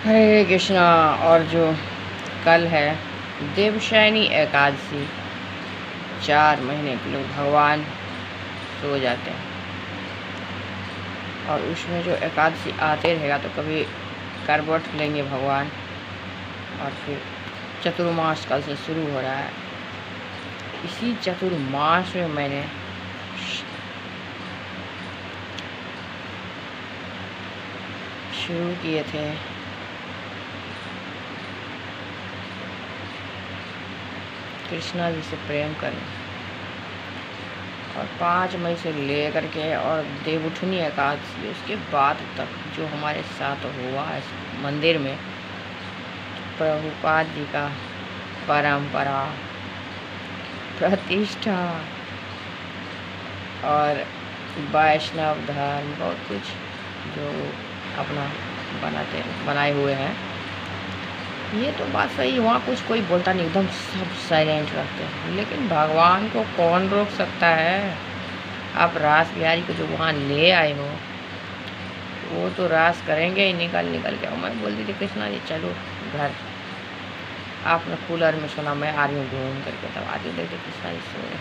हरे कृष्णा। और जो कल है देवशयनी एकादशी, 4 महीने के लोग भगवान सो जाते हैं और उसमें जो एकादशी आते रहेगा तो कभी करवट लेंगे भगवान। और फिर चतुर्मास कल से शुरू हो रहा है। इसी चतुर्मास में मैंने शुरू किए थे कृष्णा जी से प्रेम करना। और 5 मई से लेकर के और देवउठनी एकादशी उसके बाद तक जो हमारे साथ हुआ इस मंदिर में, प्रभुपाद जी का परंपरा, प्रतिष्ठा और वैष्णव धर्म, बहुत कुछ जो अपना बनाए हुए हैं। ये तो बात सही, वहाँ कुछ कोई बोलता नहीं, एकदम सब साइलेंट रहते हैं। लेकिन भगवान को कौन रोक सकता है? आप रास बिहारी को जो वहाँ ले आए हो वो तो रास करेंगे ही निकल के। और मैं बोलती थी कृष्णा जी चलो घर, आपने कूलर में सुना, मैं आ रही हूँ घूम करके। तब आते देखते कृष्णा जी सो रहे।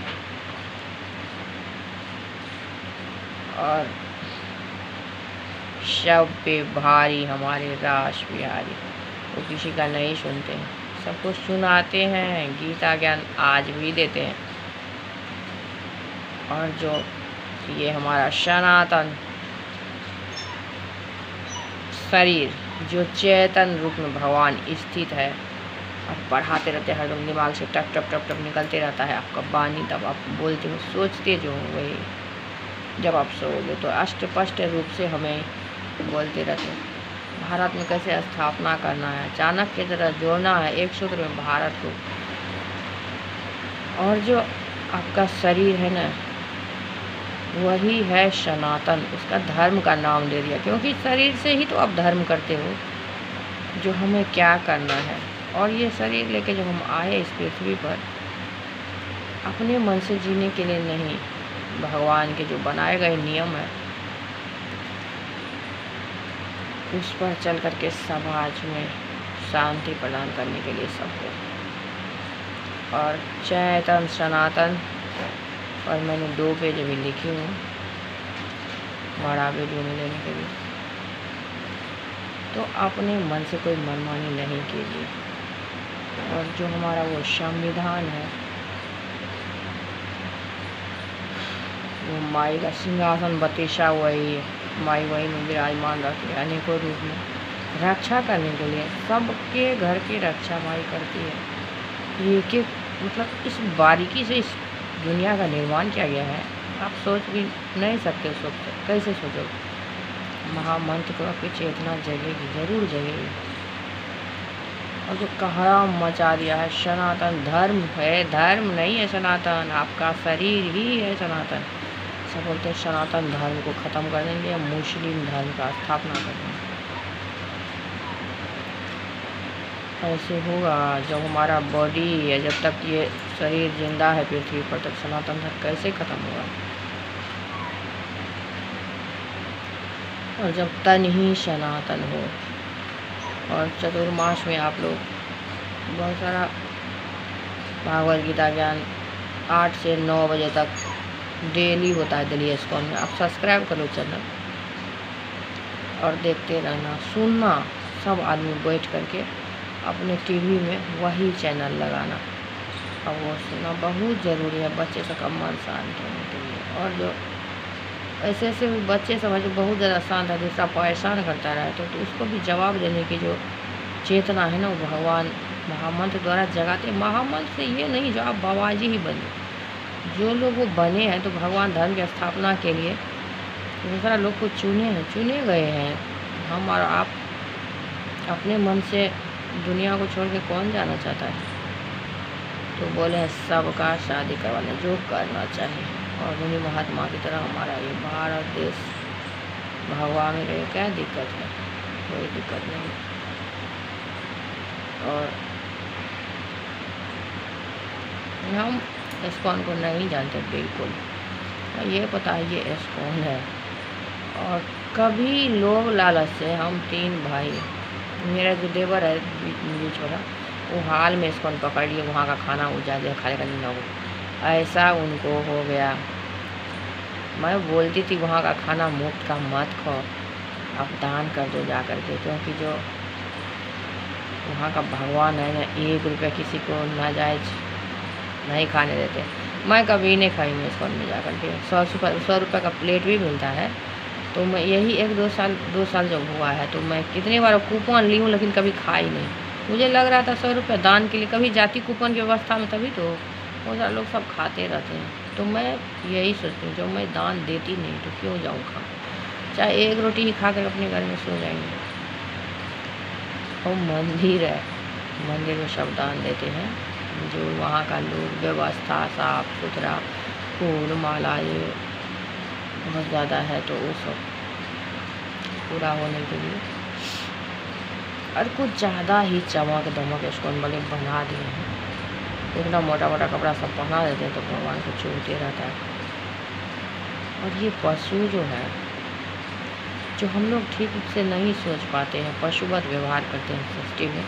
और शव पे भारी हमारे रास बिहारी, वो किसी का नहीं सुनते हैं, सबको सुनाते हैं, गीता ज्ञान आज भी देते हैं। और जो ये हमारा सनातन शरीर जो चेतन रूप में भगवान स्थित है और पढ़ाते रहते हैं, हर दिमाग से टप टप टप टप निकलते रहता है आपका वाणी। तब आप बोलते हो, सोचते जो हो वही, जब आप सोओगे तो अष्टपष्ट रूप से हमें बोलते रहते हैं। भारत में कैसे स्थापना करना है, चाणक्य की तरह जोड़ना है एक सूत्र में भारत को। और जो आपका शरीर है ना, वही है सनातन, उसका धर्म का नाम दे दिया, क्योंकि शरीर से ही तो आप धर्म करते हो, जो हमें क्या करना है। और ये शरीर लेके जब हम आए इस पृथ्वी पर, अपने मन से जीने के लिए नहीं, भगवान के जो बनाए गए नियम है उस पर चल करके समाज में शांति प्रदान करने के लिए सबको। और चेतन सनातन, और मैंने 2 पेज भी लिखी हूँ बड़ा वीडियो में लेने के लिए। तो अपने मन से कोई मनमानी नहीं कीजिए। और जो हमारा वो संविधान है, वो माई का सिंहासन बतीसा वही है, माई वही में विराजमान रहती है अनेकों रूप में, रक्षा करने के लिए। सबके घर की रक्षा माई करती है। एक एक मतलब इस बारीकी से इस दुनिया का निर्माण किया गया है, आप सोच भी नहीं सकते। कैसे सोचोगे? महामंत्र को आपकी चेतना जगेगी, जरूर जगेगी। और जो कहराम मचा दिया है, सनातन धर्म है, धर्म नहीं है सनातन, आपका शरीर ही है सनातन। सब बोलते हैं सनातन धर्म को ख़त्म कर देंगे या मुस्लिम धर्म का स्थापना कर देंगे। ऐसे होगा जब हमारा बॉडी है, जब तक ये शरीर जिंदा है पृथ्वी पर, तक सनातन धर्म कैसे ख़त्म होगा? और जब तन ही सनातन हो। और चतुर्मास में आप लोग बहुत सारा भागवत गीता ज्ञान 8 से 9 बजे तक डेली होता है दिल्ली इस्कॉन में। आप सब्सक्राइब करो चैनल और देखते रहना, सुनना। सब आदमी बैठ करके अपने टीवी में वही चैनल लगाना और वो सुनना बहुत ज़रूरी है बच्चे सबका मन शांत होने के लिए। और जो ऐसे बच्चे समझ बहुत ज़्यादा शांत है, दूसरा परेशान करता रहे तो उसको भी जवाब देने की जो चेतना है ना, वो भगवान महामंत्र द्वारा जगाते। महामंत्र से ये नहीं जो आप बाबाजी ही बने, जो लोग वो बने हैं तो भगवान धर्म की स्थापना के लिए दूसरा लोग को चुने गए हैं। हम और आप अपने मन से दुनिया को छोड़ के कौन जाना चाहता है? तो बोले हैं सबका शादी करवाना जो करना चाहिए। और उन्हीं महात्मा की तरह हमारा ये भारत देश भगवान में रहे, क्या दिक्कत है? कोई दिक्कत नहीं। और हम इस्कॉन को नहीं जानते बिल्कुल, ये पता है ये इस्कॉन है। और कभी लोग लालच से, हम 3 भाई मेरा जो देवर है बीच वाला, वो हाल में इसको पकड़ लिए, वहाँ का खाना वो ज़्यादा खाने का नहीं ना हो, ऐसा उनको हो गया। मैं बोलती थी वहाँ का खाना मुफ्त का मत खाओ, आप दान कर दो जा कर के, क्योंकि जो वहाँ का भगवान है ना, 1 रुपया किसी को नाजायज़ नहीं खाने देते। मैं कभी नहीं खाई मैं इसको में जा कर के। 100 रुपये का प्लेट भी मिलता है, तो मैं यही 2 साल जब हुआ है तो मैं कितनी बार कूपन ली हूँ, लेकिन कभी खाई नहीं। मुझे लग रहा था 100 रुपये दान के लिए, कभी जाती कूपन की व्यवस्था में, तभी तो बहुत सारे लोग सब खाते रहते हैं। तो मैं यही सोचती हूँ, जब मैं दान देती नहीं तो क्यों जाऊँ खाऊँ, चाहे 1 रोटी ही खा कर अपने घर में सो जाएंगे। और मंदिर है, मंदिर में सब दान देते हैं, जो वहाँ का लोग व्यवस्था साफ सुथरा, फूल माला ये बहुत ज़्यादा है, तो वो सब पूरा होने के लिए और कुछ ज़्यादा ही चमक दमक इसको वाले बना दिए हैं। इतना मोटा मोटा कपड़ा सब पहना देते हैं तो भगवान को छूते रहता है। और ये पशु जो है, जो हम लोग ठीक से नहीं सोच पाते हैं, पशुवत व्यवहार करते हैं सृष्टि में।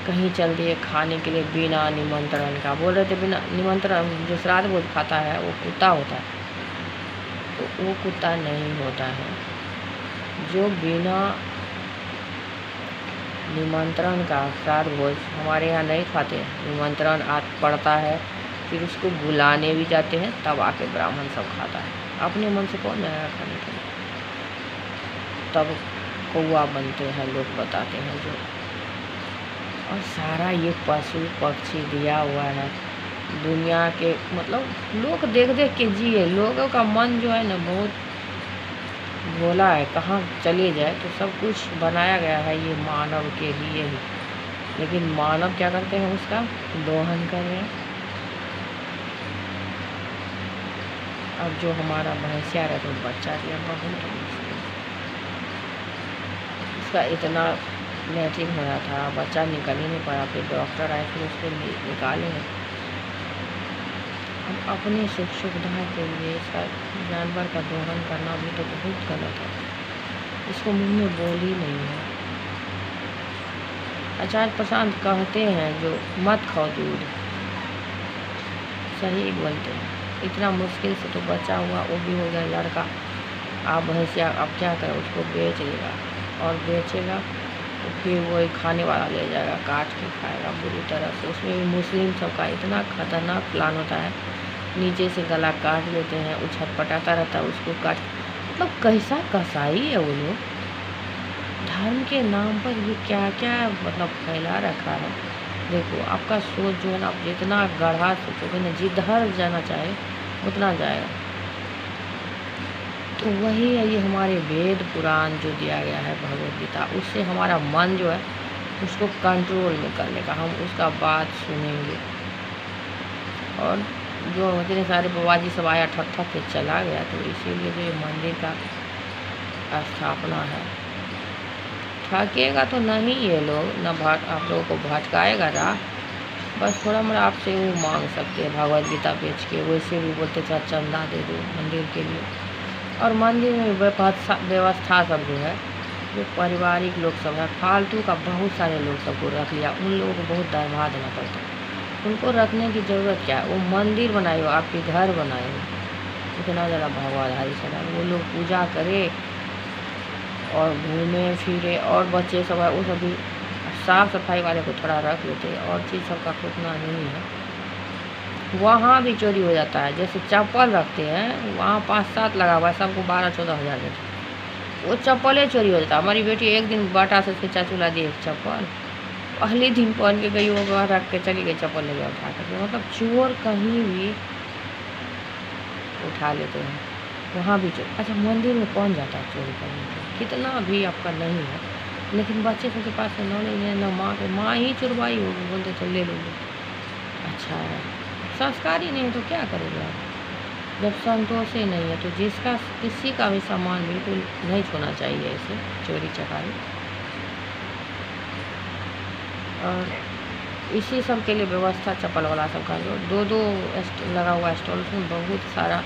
कहीं चल दिए खाने के लिए बिना निमंत्रण का, बोल रहे थे बिना निमंत्रण, जो श्राद्ध भोज खाता है वो कुत्ता होता है, तो वो कुत्ता नहीं होता है। जो बिना निमंत्रण का श्राद्ध भोज हमारे यहाँ नहीं खाते, निमंत्रण पड़ता है, फिर उसको बुलाने भी जाते हैं, तब आके ब्राह्मण सब खाता है। अपने मन से कौन जाएगा खाने के लिए, तब कौआ बनते हैं लोग बताते हैं जो। और सारा ये पशु पक्षी दिया हुआ है दुनिया के, मतलब लोग देख देख के जिए। लोगों का मन जो है ना बहुत भोला है, कहाँ चले जाए तो सब कुछ बनाया गया है ये मानव के लिए ही, लेकिन मानव क्या करते हैं, उसका दोहन कर रहे हैं। अब जो हमारा भैंसिया रहे तो बच्चा दिया, बहुत मुश्किल, उसका इतना लैट्रिन हो रहा था, बच्चा निकल ही नहीं पाया, फिर डॉक्टर आए, फिर उसको निकाले हैं। अब अपनी सुख सुविधा के लिए इसका जानवर का दोहन करना भी तो बहुत गलत है, इसको मुंह में बोल ही नहीं है। आचार्य प्रशांत कहते हैं जो मत खाओ दूध, सही बोलते हैं। इतना मुश्किल से तो बचा हुआ वो भी हो गया लड़का, आप भैंसिया अब क्या करें, उसको बेच देगा, और बेचेगा तो फिर वही खाने वाला ले जाएगा, काट के खाएगा बुरी तरह से। उसमें भी मुस्लिम सबका इतना खतरनाक प्लान होता है, नीचे से गला काट लेते हैं, वो छटपटाता रहता है, उसको काट, मतलब कैसा कसाई है वो लोग। धर्म के नाम पर ये क्या क्या मतलब फैला रखा है। देखो आपका सोच जो है ना, आप जितना गढ़ा सोचोगे ना, जिधर जाना चाहे उतना जाएगा। तो वही है ये हमारे वेद पुराण जो दिया गया है भगवद गीता, उससे हमारा मन जो है उसको कंट्रोल में करने का, हम उसका बात सुनेंगे। और जो इतने सारे बाबाजी सब आया ठक ठक के चला गया, तो इसीलिए जो ये मंदिर का स्थापना है। ठकेगा तो नहीं ये लोग, न आप लोगों को भटकाएगा राह, बस थोड़ा मोड़ा आपसे वो मांग सकते हैं भगवद गीता बेच के, वैसे भी बोलते थे चंदा दे दो मंदिर के लिए। और मंदिर में व्यवस्था सब जो है, जो पारिवारिक लोग सब है, फालतू का बहुत सारे लोग सबको रख लिया, उन लोगों को बहुत दरमाहा देना पड़ता है। उनको रखने की ज़रूरत क्या है, वो मंदिर बनाए हो, आपके घर बनाए हो, इतना ज़्यादा भगवाधारी सदा वो लोग पूजा करे और घूमे फिरे, और बच्चे सब है वो सब भी साफ़ सफाई वाले को थोड़ा रख लेते, और चीज़ सबका उतना नहीं है। वहाँ भी चोरी हो जाता है, जैसे चप्पल रखते हैं वहाँ 5-7 लगा हुआ है, सबको 12-14 हज़ार देते, वो चप्पलें चोरी हो जाता है। हमारी बेटी एक दिन बाटा से खिंचा चुला दी एक चप्पल, पहले दिन पहन के गई, वो घर रख के चली गई, चप्पल ले गया उठा करके। मतलब चोर कहीं भी उठा लेते हैं, वहाँ भी चोर। अच्छा मंदिर में कौन जाता है चोरी करने के, कितना भी आपका नहीं है, लेकिन बच्चे सबके पास नॉलेज है ना, माँ ही चुरवाई होगी, बोलते तो ले लो। अच्छा है, संस्कार ही नहीं है तो क्या करेगा आप, जब संतोष ही नहीं है तो जिसका किसी का भी सामान बिल्कुल नहीं छूना चाहिए ऐसे चोरी चकारी। और इसी सब के लिए व्यवस्था चप्पल वाला सब का जो 2-2 लगा हुआ स्टॉल, उसमें बहुत सारा,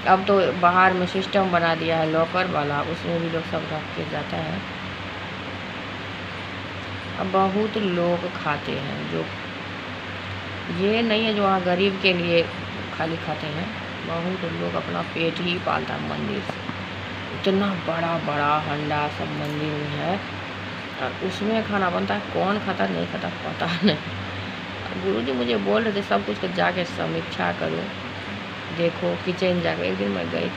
अब तो बाहर में सिस्टम बना दिया है लॉकर वाला, उसमें भी लोग सब रख के जाता है। अब बहुत लोग खाते हैं, जो ये नहीं है जो वहाँ गरीब के लिए खाली खाते हैं, बहुत लोग अपना पेट ही पालता है मंदिर से। इतना बड़ा बड़ा हंडा सब मंदिर में है और उसमें खाना बनता है। कौन खाता नहीं खाता पता नहीं। गुरुजी मुझे बोल रहे थे सब कुछ जाके समीक्षा करो, देखो किचन जाकर। एक दिन मैं गई,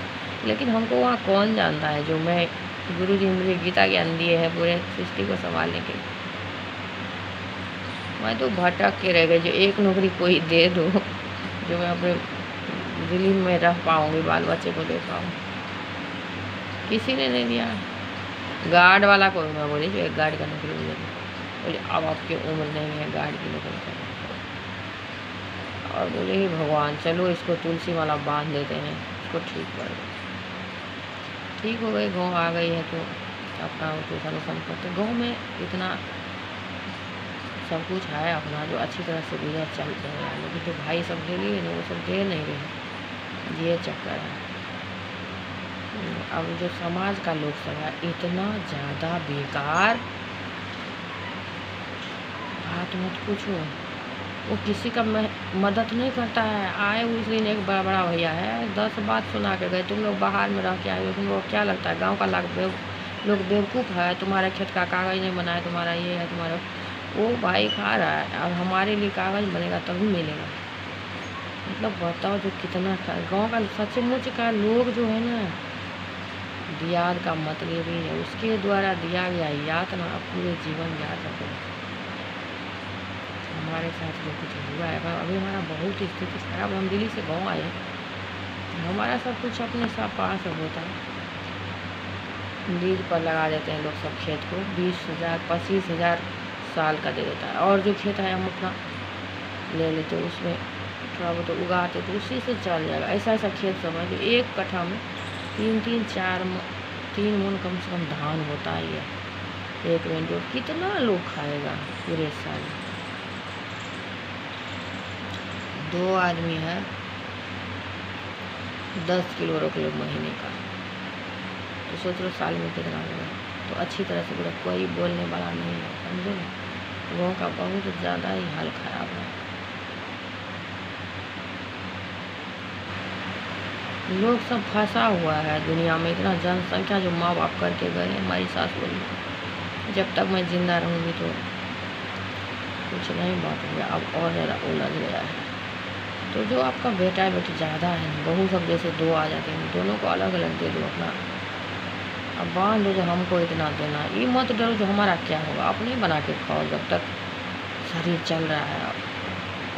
लेकिन हमको वहाँ कौन जानता है। जो मैं गुरुजी मुझे गीता ज्ञान दिए हैं पूरे सृष्टि को संभालने के, मैं तो भटक के रह गई। जो एक नौकरी कोई दे दो जो मैं अपने दिल्ली में रह पाऊँगी, बाल बच्चे को दे पाऊँ, किसी ने नहीं दिया। गार्ड वाला को मैं बोली जो एक गार्ड का नौकरी मुझे बोले अब आपकी उम्र नहीं है गार्ड की नौकरी करने। और बोले ही भगवान चलो इसको तुलसी माला बांध देते हैं, इसको ठीक कर दो। ठीक हो गई, गाँव आ गई है तो अपना ट्यूशन वूशन करते। गाँव में इतना सब कुछ है अपना जो अच्छी तरह से गुजर चल रहा है, लेकिन जो भाई सब दे लिए ना वो सब दे नहीं रहे, ये चक्कर है। अब जो समाज का लोग सब है इतना ज़्यादा बेकार, बात मत पूछो। वो किसी का मदद नहीं करता है। आए उस दिन एक बड़ा बड़ा भैया है, 10 बात सुना के गए, तुम लोग बाहर में रह के आए हो, तुमको क्या लगता है गांव का लोग बेवकूफ़ है, तुम्हारे खेत का कागज़ नहीं बना है, तुम्हारा ये है तुम्हारा वो। भाई खा रहा है, अब हमारे लिए कागज़ बनेगा तभी मिलेगा। मतलब बताओ जो कितना गाँव का सचमुच का लोग जो है ना, दियाद का मतलब ही है उसके द्वारा दिया गया यातना पूरे जीवन याद रखो। हमारे साथ जो कुछ हुआ है अभी हमारा बहुत स्थिति खराब। हम दिल्ली से गाँव आए, हमारा सब कुछ अपने साथ पास होता है, लीज पर लगा देते हैं लोग सब खेत को, 20,000 25,000 साल का दे देता है। और जो खेत है हम अपना ले लेते, उसमें थोड़ा बहुत उगाते तो उसी से चल जाएगा। ऐसा ऐसा खेत सब है जो एक कट्ठा में 3 मन कम से कम धान होता ही है। 1 क्विंटल कितना लोग खाएगा पूरे साल। 2 आदमी है, 10 किलो रख लो महीने का, तो सोच लो साल में कितना होगा। तो अच्छी तरह से पूरा कोई बोलने वाला नहीं है, समझे ना। गाँव का बहुत ज़्यादा ही हाल खराब है। लोग सब फंसा हुआ है दुनिया में, इतना जनसंख्या जो माँ बाप करके गए। हमारी सास बोली जब तक मैं ज़िंदा रहूँगी तो कुछ नहीं बात हो गया, अब और ज़्यादा उलझ गया है। तो जो आपका बेटा बेटी ज़्यादा है, बहू सब जैसे 2 आ जाते हैं, दोनों को अलग अलग दे दो अपना। अब बांध दो जो हमको इतना देना, ये मत डरो जो हमारा क्या होगा, अपने बना के खाओ जब तक शरीर चल रहा है।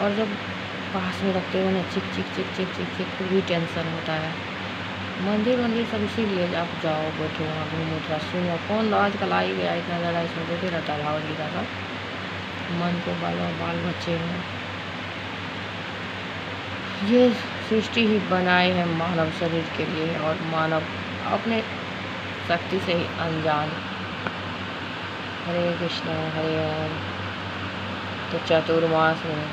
और जब पास में रखते हो ना चिक चिक चिक चिक चिक चिक फिर भी टेंशन होता है। मंदिर सब इसीलिए आप जाओ, बैठो वहाँ, घूमो, थोड़ा सुनो। कौन आजकल आ ही गया इतना ज़्यादा इसमें बैठे रहता है भागवत गीता का, मन को बाल बच्चे हैं। ये सृष्टि ही बनाए हैं मानव शरीर के लिए, और मानव अपने शक्ति से ही अनजान। हरे कृष्णा हरे राम। तो चतुर्मास में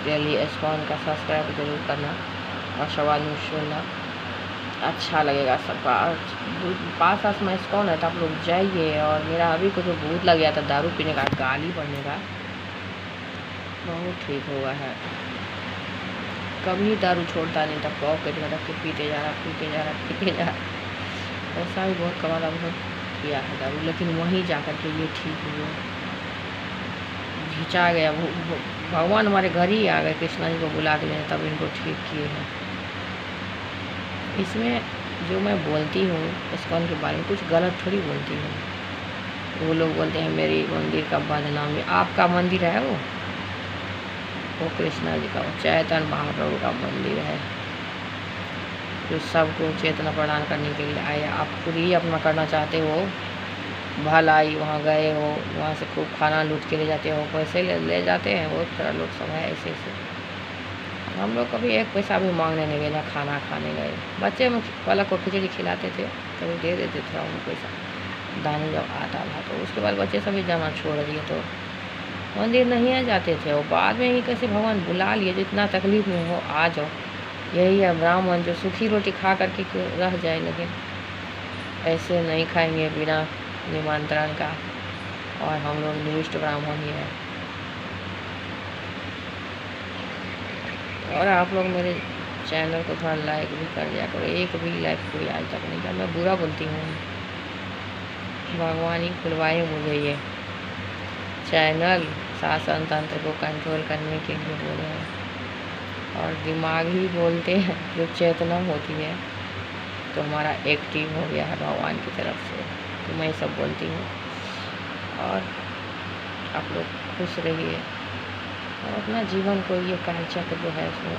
डेली इस्कॉन का सब्सक्राइब जरूर करना और सवाल में सुनना, अच्छा लगेगा सबका। पास में इस्कॉन है तो आप लोग जाइए। और मेरा अभी को जो भूत लग गया था दारू पीने का, गाली पड़ने का, बहुत ठीक हुआ है। कभी दारू छोड़ता नहीं था, पॉकेट में रख के पीते जा रहा। ऐसा भी बहुत कमाल किया है दारू, लेकिन वहीं जाकर के ये ठीक हुआ, खिंचा गया। भगवान हमारे घर ही आ गए, कृष्णा जी को बुला के लेने, तब इनको ठीक किए हैं। इसमें जो मैं बोलती हूँ इस्कॉन के बारे में कुछ गलत थोड़ी बोलती हूँ। वो लोग बोलते हैं मेरी मंदिर का बदनामी। आपका मंदिर है वो कृष्णा जी का, चैतन्य महाप्रभु का मंदिर है जो सबको चेतना प्रदान करने के लिए आए। आप खुद ही अपना करना चाहते हो भलाई, वहाँ गए हो, वहाँ से खूब खाना लूट के ले जाते हो, पैसे ले जाते हैं। बहुत सारा लोग सब है ऐसे। हम लोग कभी 1 पैसा भी मांगने नहीं गए, ना खाना खाने गए। बच्चे में पलक को खिचड़ी खिलाते थे, कभी दे देते थे उनको पैसा दाने जब आता था। तो उसके बाद बच्चे सभी जाना छोड़ दिए, तो मंदिर नहीं जाते थे। और बाद में ही कैसे भगवान बुला लिए, जितना तकलीफ में हो आ जाओ। यही है ब्राह्मण जो सूखी रोटी खा करके रह जाए, लेकिन ऐसे नहीं खाएंगे बिना निमंत्रण का। और हम लोग निविष्ट ब्राह्मण ही है। और आप लोग मेरे चैनल को थोड़ा लाइक भी कर दिया करो। एक भी लाइक कोई आज तक नहीं किया। मैं बुरा बोलती हूँ, भगवान ही खुलवाए मुझे ये चैनल। शासन तंत्र को कंट्रोल करने के लिए बोले हैं, और दिमाग ही बोलते हैं। जो चेतना होती है तो हमारा एक्टिव हो गया है भगवान की तरफ से। तो मैं सब बोलती हूँ, और आप लोग खुश रहिए और अपना जीवन को ये कालचक्र जो है उसमें